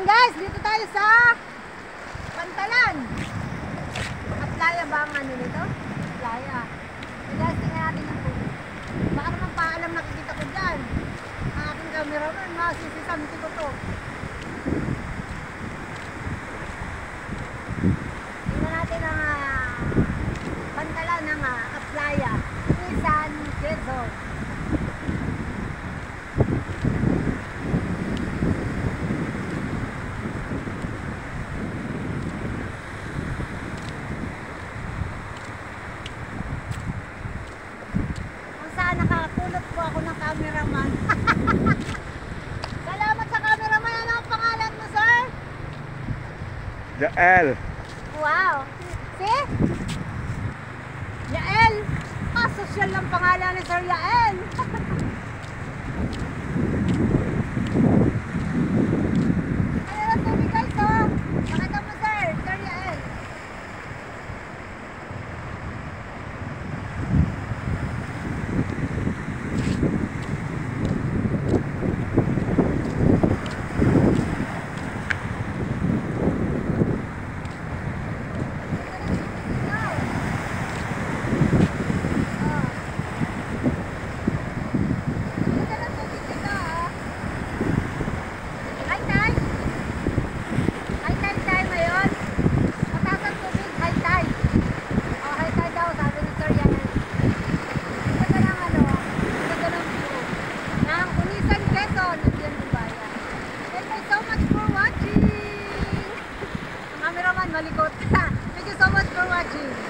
Ayan guys, dito tayo sa Pantalan. Playa ba ang ano nito? Playa. So guys, tingnan natin yung tubig. Baka naman paalam nakikita ko dyan. Ang aking cameraman, masisisamti ko to. Tingnan natin ang Pantalan ng playa. Isan, Quezon. Nakapulot po ako ng cameraman. Salamat sa cameraman. Ano ang pangalan mo, sir? Jael. Wow. See? Jael. Social lang pangalan ni Sir Jael. Ano lang tubig guys, oh. Pakita mo, sir. Sir Jael. Malikot. Thank you so much for watching.